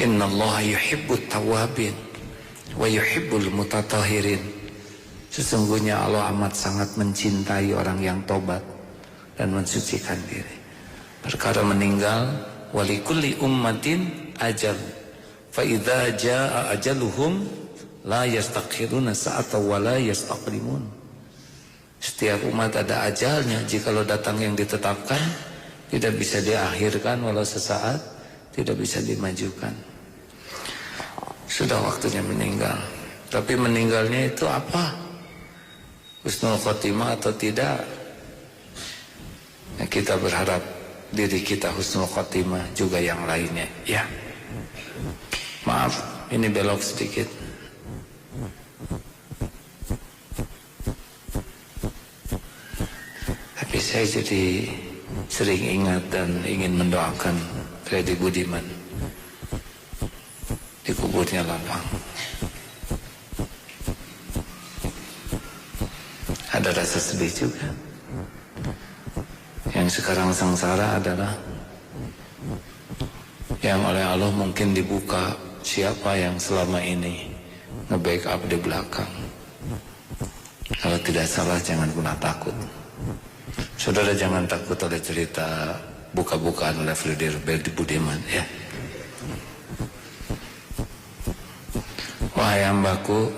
Innallaha yuhibbut tawwabin wa yuhibbul mutatahhirin. Sesungguhnya Allah amat sangat mencintai orang yang tobat dan mensucikan diri. Perkara meninggal, walikulli ummatin ajal, fa idza jaa ajaluhum la yastakhiruna sa'atan wa la yastaqdimun. Setiap umat ada ajalnya. Jikalau datang yang ditetapkan, tidak bisa diakhirkan walau sesaat, tidak bisa dimajukan. Sudah waktunya meninggal. Tapi meninggalnya itu apa? Husnul khotimah atau tidak? Nah, kita berharap diri kita husnul khotimah, juga yang lainnya. Ya, maaf, ini belok sedikit. Tapi saya jadi sering ingat dan ingin mendoakan Freddy Budiman. Dikuburnya lapang. Ada rasa sedih juga. Yang sekarang sengsara adalah yang oleh Allah mungkin dibuka siapa yang selama ini nge-backup di belakang. Kalau tidak salah jangan pernah takut. Saudara jangan takut oleh cerita buka-bukaan oleh Freddy Budiman, ya. Wahai hambaku,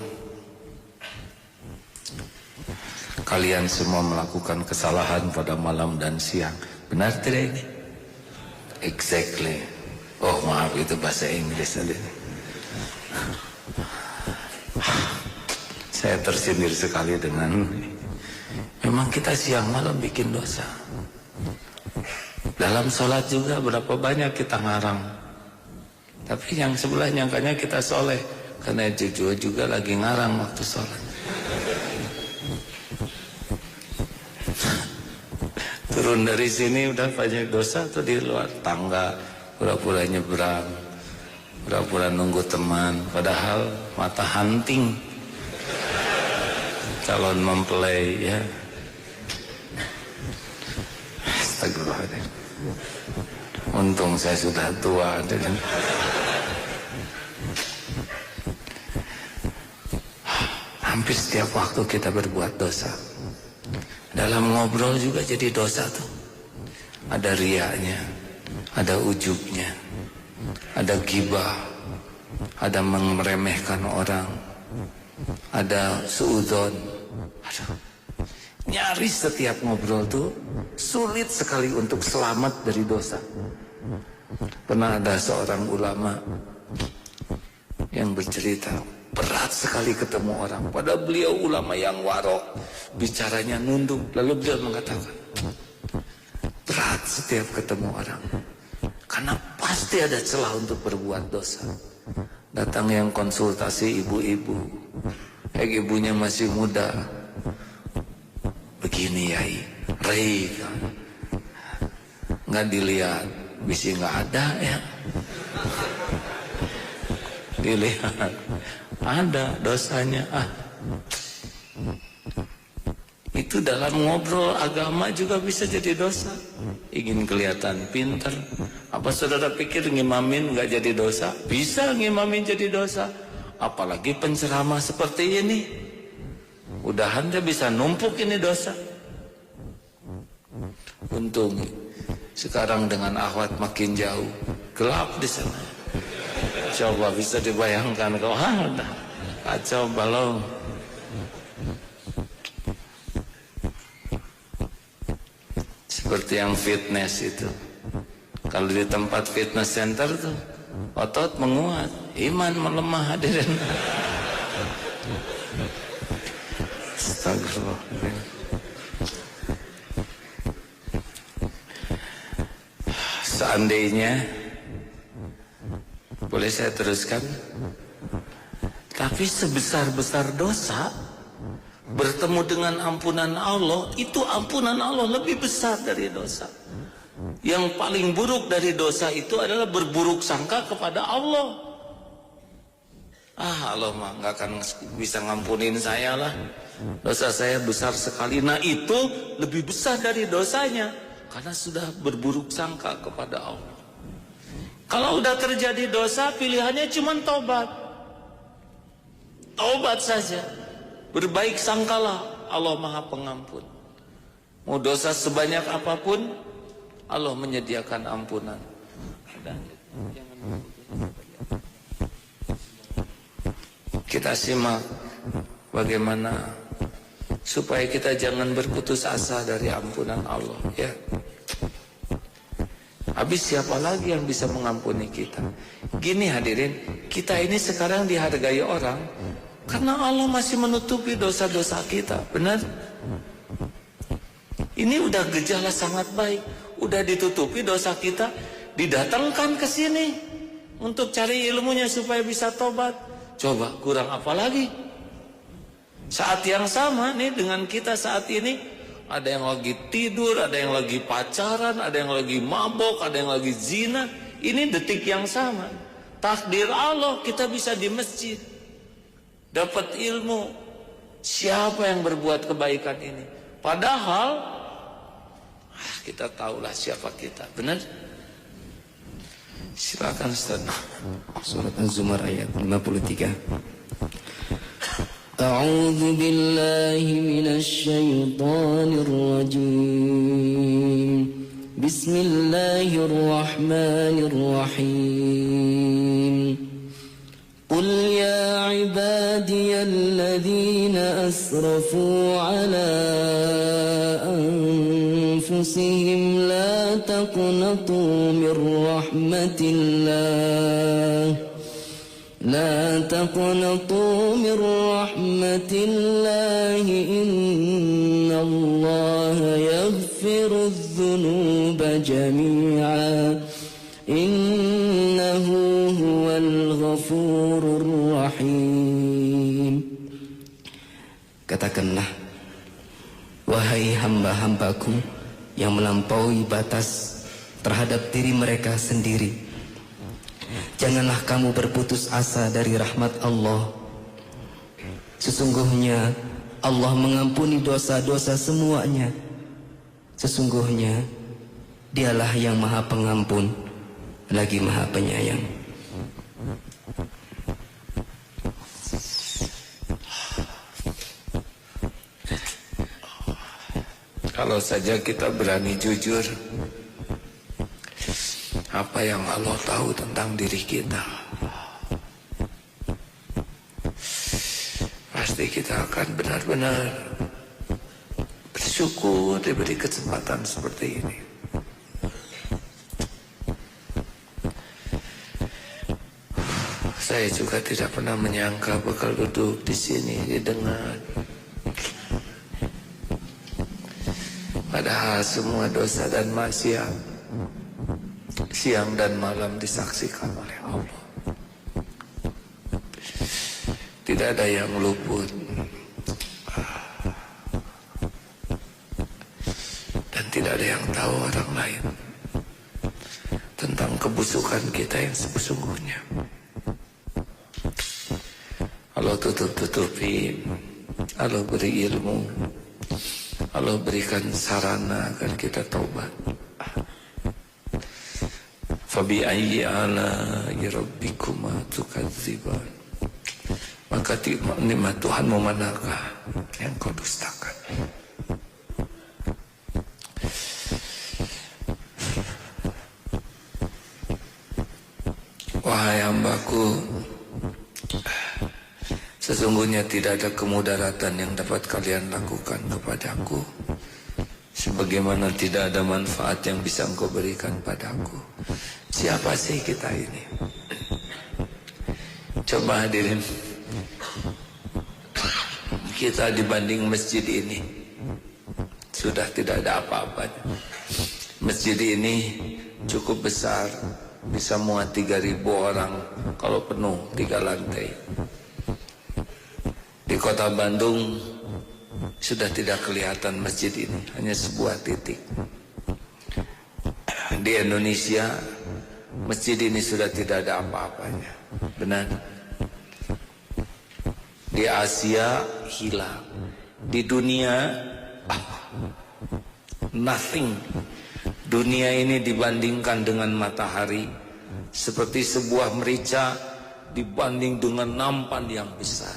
kalian semua melakukan kesalahan pada malam dan siang. Benar tidak ini? Exactly. Oh maaf, itu bahasa Inggris tadi. Saya tersindir sekali dengan memang kita siang malam bikin dosa. Dalam sholat juga berapa banyak kita ngarang. Tapi yang sebelah nyangkanya kita soleh, karena jujur juga lagi ngarang waktu sholat. Turun dari sini udah banyak dosa tuh di luar tangga, pura-pura nyebrang, pura-pura nunggu teman, padahal mata hunting calon mempelai, ya. Astagfirullahaladzim. Untung saya sudah tua. Hampir setiap waktu kita berbuat dosa. Dalam ngobrol juga jadi dosa tuh. Ada riaknya, ada ujubnya, ada ghibah, ada meremehkan orang, ada suudzon. Nyaris setiap ngobrol tuh sulit sekali untuk selamat dari dosa. Pernah ada seorang ulama yang bercerita, berat sekali ketemu orang. Padahal beliau ulama yang warok, bicaranya nunduk. Lalu beliau mengatakan, berat setiap ketemu orang, karena pasti ada celah untuk berbuat dosa. Datang yang konsultasi ibu-ibu, ibunya masih muda. Begini yai, rei, nggak dilihat, bisi nggak ada ya. Dilihat, ada dosanya. Itu dalam ngobrol agama juga bisa jadi dosa. Ingin kelihatan pintar. Apa saudara pikir ngimamin nggak jadi dosa? Bisa ngimamin jadi dosa. Apalagi penceramah seperti ini. Mudahan dia bisa numpuk ini dosa. Untung sekarang dengan akhwat makin jauh, gelap di sana. Coba bisa dibayangkan kau, udah kacau balau. Seperti yang fitness itu. Kalau di tempat fitness center tuh otot menguat, iman melemah, hadirin. Astagfirullah. Seandainya, boleh saya teruskan? Tapi sebesar-besar dosa, bertemu dengan ampunan Allah, itu ampunan Allah lebih besar dari dosa. Yang paling buruk dari dosa itu adalah berburuk sangka kepada Allah. Allah mah nggak akan bisa ngampunin saya lah, dosa saya besar sekali. Nah itu lebih besar dari dosanya, karena sudah berburuk sangka kepada Allah. Kalau udah terjadi dosa, pilihannya cuma tobat. Tobat saja. Berbaik sangkalah, Allah Maha Pengampun. Mau dosa sebanyak apapun, Allah menyediakan ampunan. Kita simak bagaimana supaya kita jangan berputus asa dari ampunan Allah, ya. Habis siapa lagi yang bisa mengampuni kita? Gini hadirin, kita ini sekarang dihargai orang karena Allah masih menutupi dosa-dosa kita, benar? Ini udah gejala sangat baik, udah ditutupi dosa kita, didatangkan ke sini untuk cari ilmunya supaya bisa tobat. Coba kurang apa lagi? Saat yang sama nih dengan kita saat ini, ada yang lagi tidur, ada yang lagi pacaran, ada yang lagi mabok, ada yang lagi zina. Ini detik yang sama. Takdir Allah kita bisa di masjid, dapat ilmu. Siapa yang berbuat kebaikan ini? Padahal kita tahulah siapa kita, benar? Silakan Ustaz. Surat Az-Zumar ayat 53. A'udzu billahi minasy syaithanir rajim. Bismillahirrahmanirrahim. Qul ya ibadiyalladzina asrafu ala anfusihim la taqnatu mir rahmatillah. لا تقنطوا من رحمة الله إن الله يغفر الذنوب جميعا إنه هو الغفور الرحيم. Katakanlah, wahai hamba-hambaku yang melampaui batas terhadap diri mereka sendiri, janganlah kamu berputus asa dari rahmat Allah. Sesungguhnya Allah mengampuni dosa-dosa semuanya. Sesungguhnya Dialah yang Maha Pengampun lagi Maha Penyayang. Kalau saja kita berani jujur apa yang Allah tahu tentang diri kita, pasti kita akan benar-benar bersyukur diberi kesempatan seperti ini. Saya juga tidak pernah menyangka bakal duduk di sini didengar. Padahal semua dosa dan maksiat siang dan malam disaksikan oleh Allah. Tidak ada yang luput dan tidak ada yang tahu orang lain tentang kebusukan kita yang sesungguhnya. Allah tutup-tutupi, Allah beri ilmu, Allah berikan sarana agar kita taubat. Fabi ayyi ala'i rabbikuma tukadziban. Maka nikmat Tuhanmu manakah yang kau dustakan? Wahai hambaku, sesungguhnya tidak ada kemudaratan yang dapat kalian lakukan kepadaku, sebagaimana tidak ada manfaat yang bisa engkau berikan padaku. Siapa sih kita ini? Coba hadirin, kita dibanding masjid ini sudah tidak ada apa-apanya. Masjid ini cukup besar, bisa muat 3.000 orang kalau penuh 3 lantai. Di kota Bandung sudah tidak kelihatan masjid ini, hanya sebuah titik. Di Indonesia masjid ini sudah tidak ada apa-apanya, benar? Di Asia hilang, di dunia nothing. Dunia ini dibandingkan dengan matahari seperti sebuah merica dibanding dengan nampan yang besar.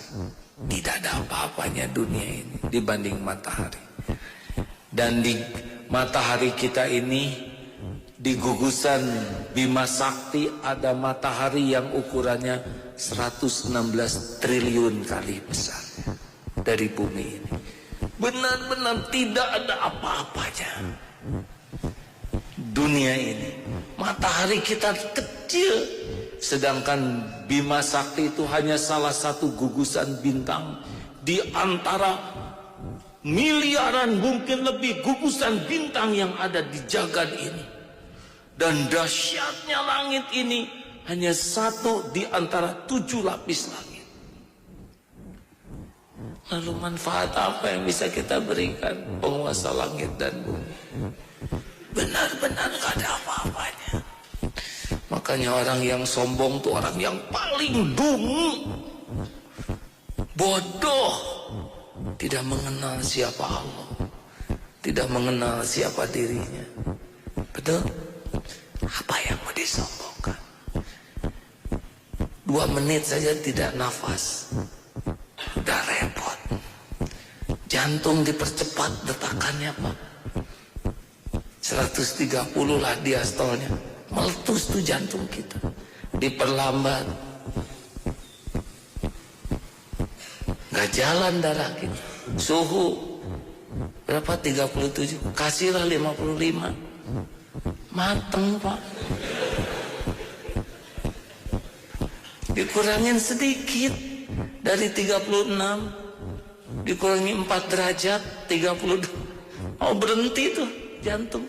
Tidak ada apa-apanya dunia ini dibanding matahari. Dan di matahari kita ini, di gugusan Bima Sakti ada matahari yang ukurannya 116 triliun kali besar dari bumi ini. Benar-benar tidak ada apa-apanya dunia ini. Matahari kita kecil, sedangkan Bima Sakti itu hanya salah satu gugusan bintang di antara miliaran, mungkin lebih gugusan bintang yang ada di jagat ini. Dan dahsyatnya langit ini hanya satu di antara 7 lapis langit. Lalu manfaat apa yang bisa kita berikan penguasa langit dan bumi? Benar-benar gak ada apa-apanya. Makanya orang yang sombong itu orang yang paling dungu, bodoh, tidak mengenal siapa Allah, tidak mengenal siapa dirinya. Betul? Apa yang mau disombongkan? 2 menit saja tidak nafas, udah repot. Jantung dipercepat detakannya, Pak. 130 lah diastolnya. Meletus tuh jantung kita, diperlambat, gak jalan darah kita. Suhu berapa? 37, kasihlah 55, mateng, Pak. Dikurangin sedikit dari 36, dikurangi 4 derajat, 32, oh berhenti tuh jantung.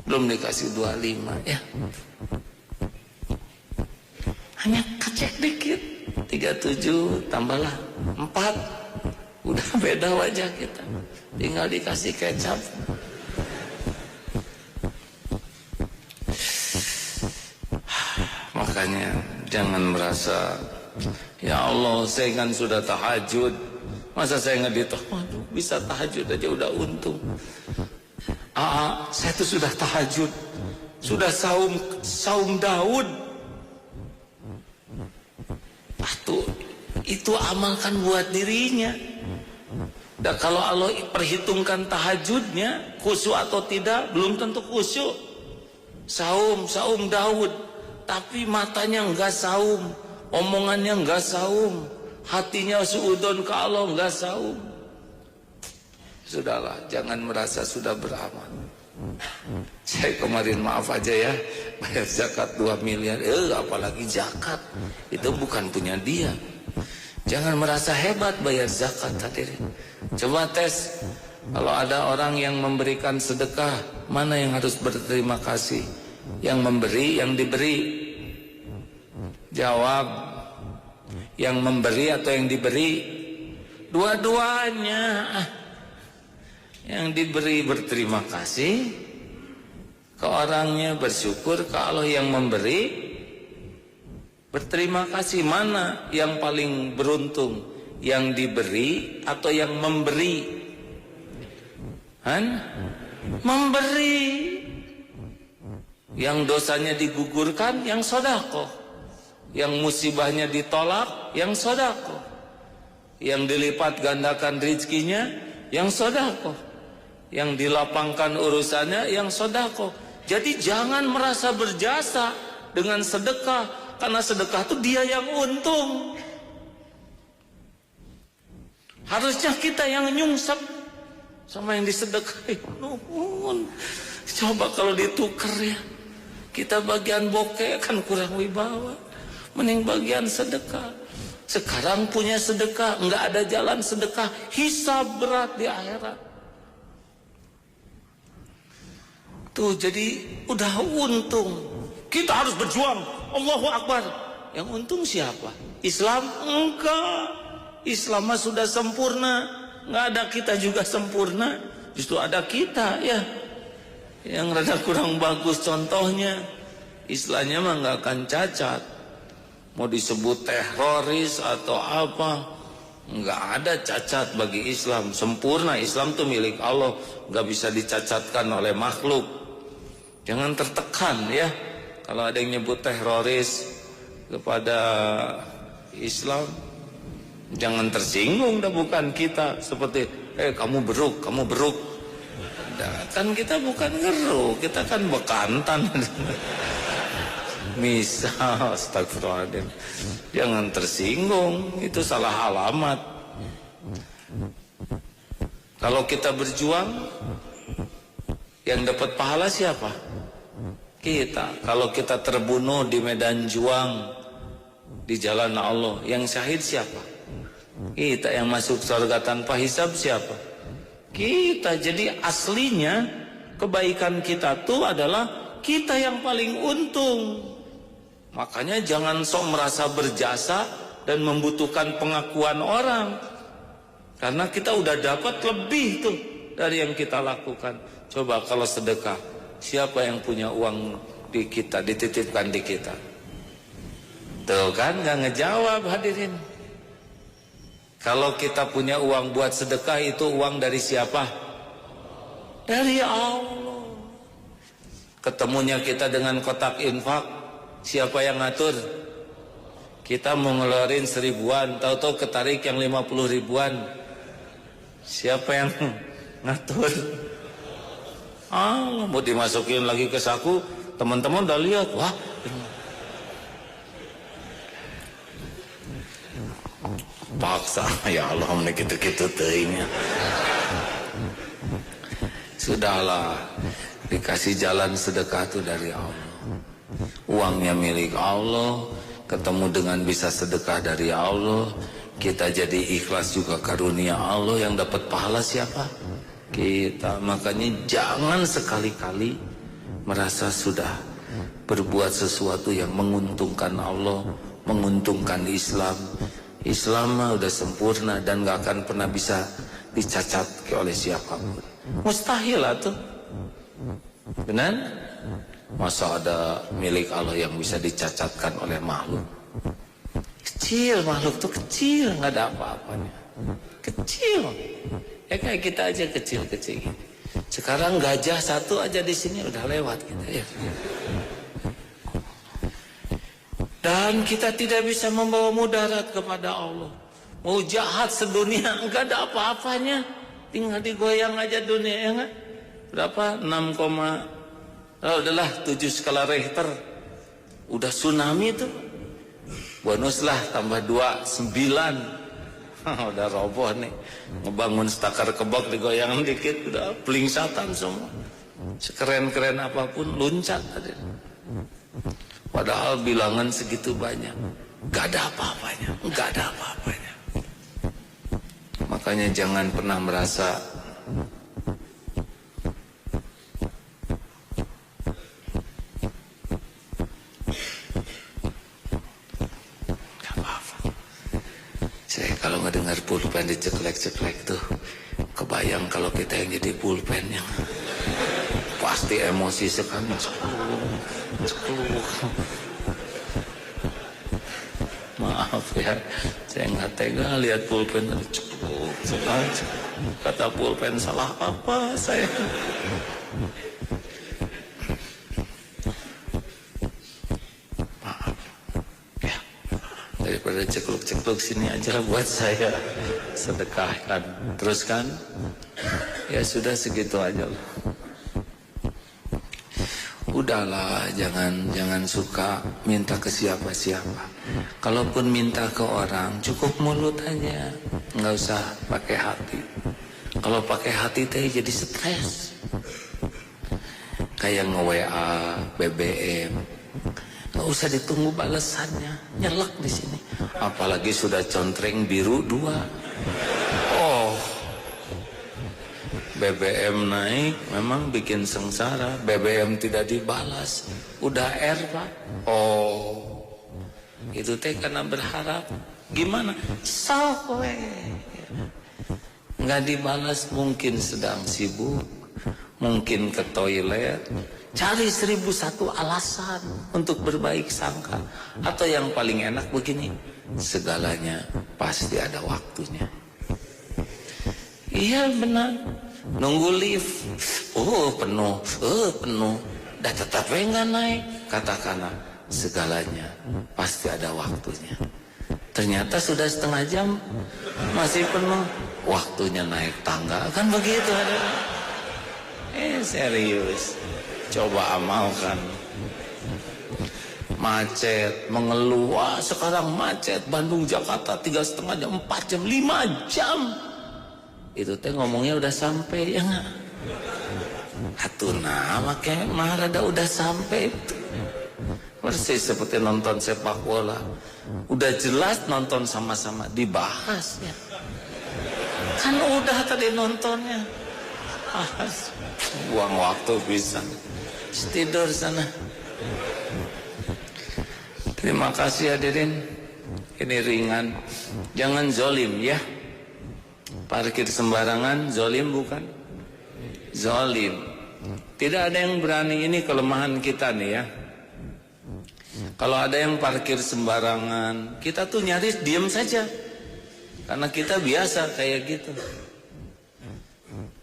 Belum dikasih 25 ya, hanya kecek dikit, 37 tambahlah 4, udah beda wajah kita, tinggal dikasih kecap. Makanya jangan merasa, ya Allah saya kan sudah tahajud, masa saya nggak waduh bisa tahajud aja udah untung. Saya tuh sudah tahajud, sudah saum Daud. Itu amalkan buat dirinya. Dan kalau Allah perhitungkan tahajudnya khusyuk atau tidak, belum tentu khusyuk. Saum Daud, tapi matanya enggak saum, omongannya enggak saum, hatinya suudon ke Allah enggak saum. Sudahlah, jangan merasa sudah beramal. Saya kemarin maaf aja ya, bayar zakat 2 miliar, apalagi zakat, itu bukan punya dia. Jangan merasa hebat bayar zakat hadirin. Coba tes, kalau ada orang yang memberikan sedekah, mana yang harus berterima kasih? Yang memberi, yang diberi? Jawab, yang memberi atau yang diberi? Dua-duanya. Yang diberi berterima kasih ke orangnya, bersyukur. Kalau yang memberi berterima kasih, mana yang paling beruntung? Yang diberi atau yang memberi? Memberi. Yang dosanya digugurkan, yang sedekah. Yang musibahnya ditolak, yang sedekah. Yang dilipat gandakan rezekinya, yang sedekah. Yang dilapangkan urusannya, yang sedekah. Jadi jangan merasa berjasa dengan sedekah, karena sedekah itu dia yang untung. Harusnya kita yang nyungsep sama yang disedekahin. Coba kalau ditukar ya, kita bagian bokeh kan kurang wibawa, mending bagian sedekah. Sekarang punya sedekah, nggak ada jalan sedekah, hisab berat di akhirat. Tuh, jadi udah untung. Kita harus berjuang. Allahu Akbar. Yang untung siapa? Islam? Enggak. Islam mah sudah sempurna. Nggak ada kita juga sempurna. Justru ada kita ya, yang rada kurang bagus. Contohnya, Islamnya mah nggak akan cacat. Mau disebut teroris atau apa, nggak ada cacat bagi Islam. Sempurna. Islam tuh milik Allah, nggak bisa dicacatkan oleh makhluk. Jangan tertekan ya, Kalau ada yang nyebut teroris kepada Islam, jangan tersinggung, dah bukan kita seperti kamu beruk. Kan kita bukan ngeruk, kita kan bekantan. Misal, astagfirullahaladzim, jangan tersinggung, itu salah alamat. Kalau kita berjuang, yang dapat pahala siapa? Kita. Kalau kita terbunuh di medan juang di jalan Allah, yang syahid siapa? Kita. Yang masuk surga tanpa hisab siapa? Kita. Jadi aslinya kebaikan kita tuh adalah kita yang paling untung. Makanya jangan sok merasa berjasa dan membutuhkan pengakuan orang, karena kita udah dapat lebih tuh dari yang kita lakukan. Coba kalau sedekah, siapa yang punya uang di kita, dititipkan di kita? Tuh kan gak ngejawab hadirin. Kalau kita punya uang buat sedekah, itu uang dari siapa? Dari Allah. Ketemunya kita dengan kotak infak, siapa yang ngatur? Kita mau ngeluarin 1000-an, tahu-tahu ketarik yang 50 ribuan. Siapa yang ngatur? Allah. Mau dimasukin lagi ke saku, teman-teman udah lihat, wah, paksa, ya Allah, gitu-gitu tehnya. Sudahlah, dikasih jalan sedekah itu dari Allah. Uangnya milik Allah, ketemu dengan bisa sedekah dari Allah, kita jadi ikhlas juga karunia Allah, yang dapat pahala siapa? Kita. Makanya jangan sekali-kali merasa sudah berbuat sesuatu yang menguntungkan Allah, menguntungkan Islam. Islam mah udah sempurna dan gak akan pernah bisa dicacat oleh siapapun. Mustahil lah tuh. Benar? Masa ada milik Allah yang bisa dicacatkan oleh makhluk? Kecil, makhluk tuh kecil, nggak ada apa-apanya. Kecil. Ya kayak kita aja kecil-kecil. Sekarang gajah satu aja di sini udah lewat kita ya. Dan kita tidak bisa membawa mudarat kepada Allah. Mau jahat sedunia nggak ada apa-apanya. Tinggal digoyang aja dunia ya nggak? Berapa? 7 skala Richter. Udah tsunami tuh. Bonus lah tambah 2, 9. Udah roboh nih. Ngebangun stakar kebak digoyang dikit udah pelingsatan semua. Sekeren-keren apapun luncat tadi. Padahal bilangan segitu banyak, gak ada apa-apanya, gak ada apa-apanya. Makanya jangan pernah merasa gak apa-apa. Saya kalau ngedengar pulpen diceklek-ceklek tuh, kebayang kalau kita yang jadi pulpennya. Pasti emosi sekali. Maaf ya, saya nggak tega lihat pulpen cekluk. Kata pulpen salah apa saya? Maaf ya, daripada cekluk-cekluk sini aja buat saya sedekahkan. Terus kan, ya sudah segitu aja lah. Udahlah, jangan suka minta ke siapa-siapa. Kalaupun minta ke orang, cukup mulut aja, nggak usah pakai hati. Kalau pakai hati teh jadi stres. Kayak nge-WA, BBM, nggak usah ditunggu balasannya, nyelek di sini. Apalagi sudah contreng biru 2. Oh. BBM naik memang bikin sengsara. BBM tidak dibalas, udah R Pak. Oh, itu teh karena berharap. Gimana? Sok nggak dibalas, mungkin sedang sibuk, mungkin ke toilet. Cari 1001 alasan untuk berbaik sangka. Atau yang paling enak begini, segalanya pasti ada waktunya. Iya benar. Nunggu lift, penuh, dah tetap nggak naik. katakanlah segalanya pasti ada waktunya. Ternyata sudah setengah jam masih penuh, waktunya naik tangga, kan begitu ada. Serius, coba amalkan. Macet, mengeluh, wah sekarang macet Bandung Jakarta 3,5 jam, 4 jam, 5 jam. Itu teh ngomongnya udah sampai ya nggak? Hatuna makanya marada udah sampai itu. Persis seperti nonton sepak bola, udah jelas nonton sama-sama dibahas ya. Kan udah tadi nontonnya, buang waktu bisa tidur sana. Terima kasih hadirin, ini ringan, jangan zolim ya. Parkir sembarangan zolim bukan? Zolim. Tidak ada yang berani, ini kelemahan kita nih ya. Kalau ada yang parkir sembarangan, kita tuh nyaris diem saja, karena kita biasa kayak gitu.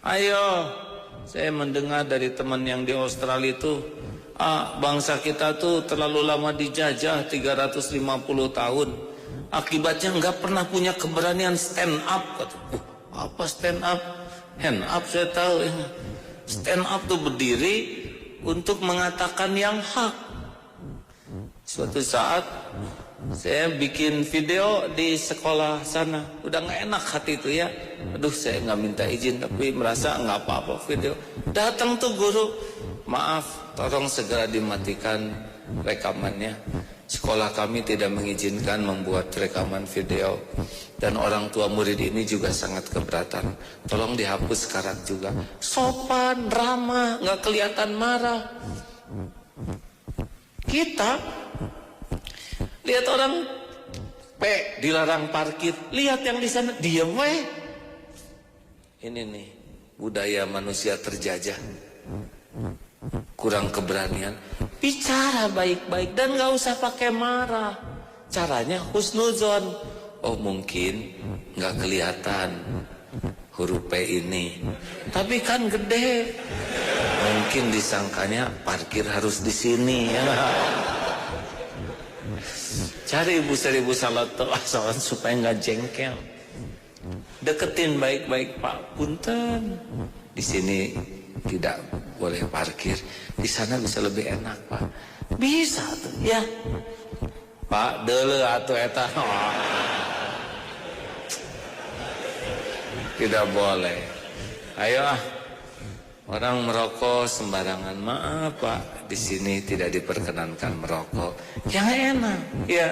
Ayo, saya mendengar dari teman yang di Australia itu, bangsa kita tuh terlalu lama dijajah 350 tahun. Akibatnya nggak pernah punya keberanian stand up. Apa stand up? Hand up saya tahu. Stand up tuh berdiri untuk mengatakan yang hak. Suatu saat saya bikin video di sekolah sana, udah nggak enak hati itu ya. Aduh, saya nggak minta izin tapi merasa nggak apa-apa video. Datang tuh guru, maaf, tolong segera dimatikan rekamannya. Sekolah kami tidak mengizinkan membuat rekaman video, dan orang tua murid ini juga sangat keberatan. Tolong dihapus sekarang juga. Sopan, ramah, nggak kelihatan marah. Kita lihat orang dilarang parkir, lihat yang di sana diam weh. Ini nih budaya manusia terjajah, kurang keberanian. Bicara baik-baik dan gak usah pakai marah. Caranya husnuzon. Oh mungkin gak kelihatan huruf P ini, tapi kan gede. Mungkin disangkanya parkir harus di sini ya. Cari ibu seribu salato asalan supaya nggak jengkel. Deketin baik-baik, Pak, punten. Di sini tidak boleh parkir, di sana bisa lebih enak, Pak. Bisa tuh, ya. Pak, dele atuh eta. Tidak boleh. Ayo orang merokok sembarangan, maaf Pak, di sini tidak diperkenankan merokok. Yang enak, ya.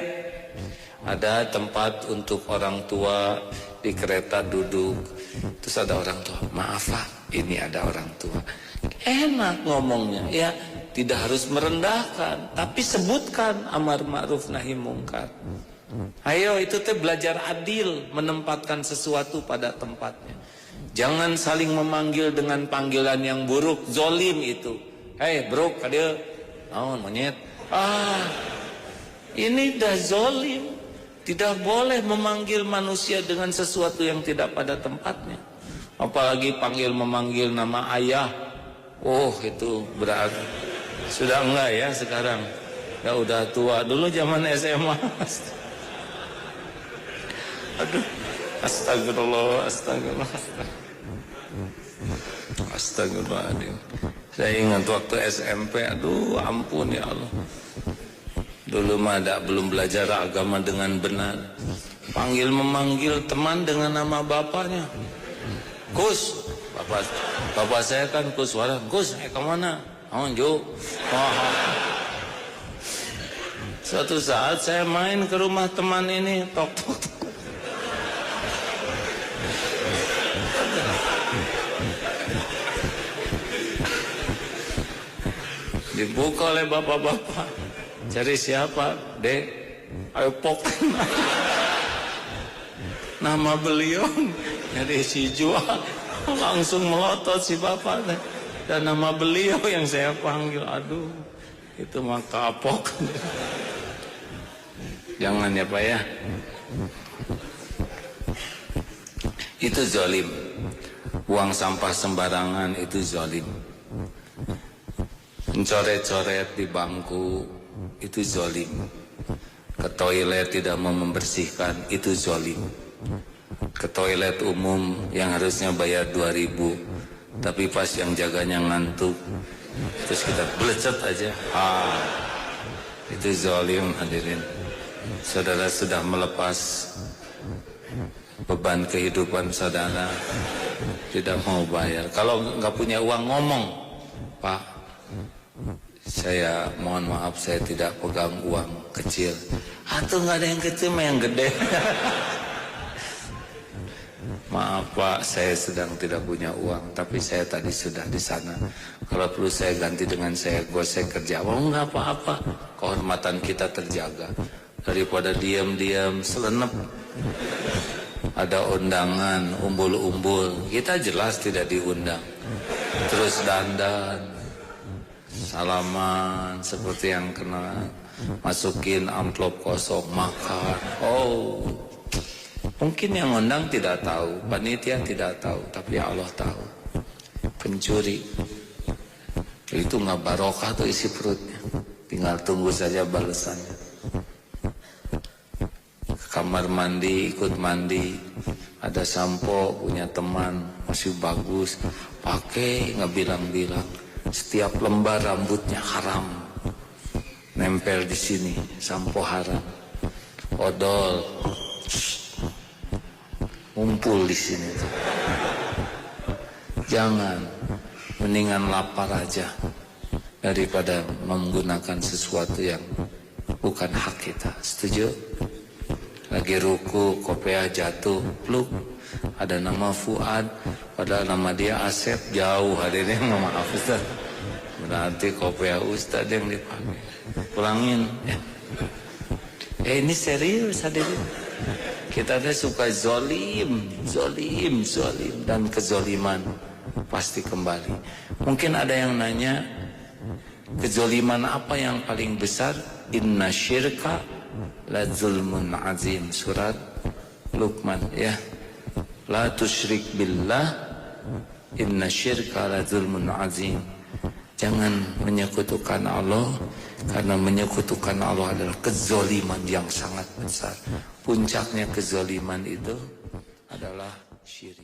Ada tempat untuk orang tua di kereta duduk, terus ada orang tua, maaf Pak, ini ada orang tua. Enak ngomongnya, ya. Tidak harus merendahkan, tapi sebutkan amar ma'ruf nahi mungkar. Ayo itu teh belajar adil, menempatkan sesuatu pada tempatnya. Jangan saling memanggil dengan panggilan yang buruk, zolim itu. Hei bro, kadeu naon monyet? Ini dah zolim. Tidak boleh memanggil manusia dengan sesuatu yang tidak pada tempatnya. Apalagi memanggil nama ayah. Oh itu berarti sudah enggak ya sekarang. Ya udah tua, dulu zaman SMA. Aduh, astagfirullah, astagfirullah. Astagfirullahaladzim. Saya ingat waktu SMP, aduh ampun ya Allah. Dulu mah belum belajar agama dengan benar. Memanggil teman dengan nama bapaknya. Gus, bapak saya kan Gus Warah. Gus, kemana? Jo. Suatu saat saya main ke rumah teman ini, tok. Dibuka oleh bapak-bapak. Cari siapa? Dek, ayo pok. Nama beliau dari si jual. Langsung melotot si bapak. Dan nama beliau yang saya panggil. Aduh, itu mah kapok. Jangan ya Pak ya. Itu zalim. Buang sampah sembarangan itu zalim. Mencoret-coret di bangku itu zolim. Ke toilet tidak mau membersihkan itu zolim. Ke toilet umum yang harusnya bayar 2.000, tapi pas yang jaganya ngantuk, terus kita belecet aja, itu zolim. Hadirin, saudara sudah melepas beban kehidupan saudara, tidak mau bayar. Kalau nggak punya uang ngomong, Pak, saya mohon maaf, saya tidak pegang uang kecil. Atau nggak ada yang kecil, mah yang gede. Maaf Pak, saya sedang tidak punya uang, tapi saya tadi sudah di sana. Kalau perlu saya ganti dengan saya gosek kerja. Oh nggak apa-apa, kehormatan kita terjaga. Daripada diam-diam selenep. Ada undangan, umbul-umbul, kita jelas tidak diundang. Terus dandan, salaman seperti yang kena, masukin amplop kosong, makan. Oh, mungkin yang undang tidak tahu, panitia tidak tahu, tapi Allah tahu. Pencuri itu nggak barokah tuh isi perutnya, tinggal tunggu saja balasannya. Kamar mandi, ikut mandi, ada sampo punya teman masih bagus, pakai nggak bilang-bilang. Setiap lembar rambutnya haram, nempel di sini, sampo haram. Odol ngumpul di sini tuh. Jangan, mendingan lapar aja daripada menggunakan sesuatu yang bukan hak kita. Setuju? Lagi ruku, kopiah jatuh, pluk, ada nama Fuad, padahal nama dia Asep, jauh. Hadirin, maaf Ustaz, berarti kopiah Ustaz yang dipakai. Pulangin ya. Ini serius hadirin. Kita ada suka zolim, dan kezoliman pasti kembali. Mungkin ada yang nanya, kezoliman apa yang paling besar? Inna syirka la zulmun azim, surat Luqman ya. La tusyrik billah, inna syirka la zulmun azim. Jangan menyekutukan Allah, karena menyekutukan Allah adalah kezoliman yang sangat besar. Puncaknya kezoliman itu adalah syirik.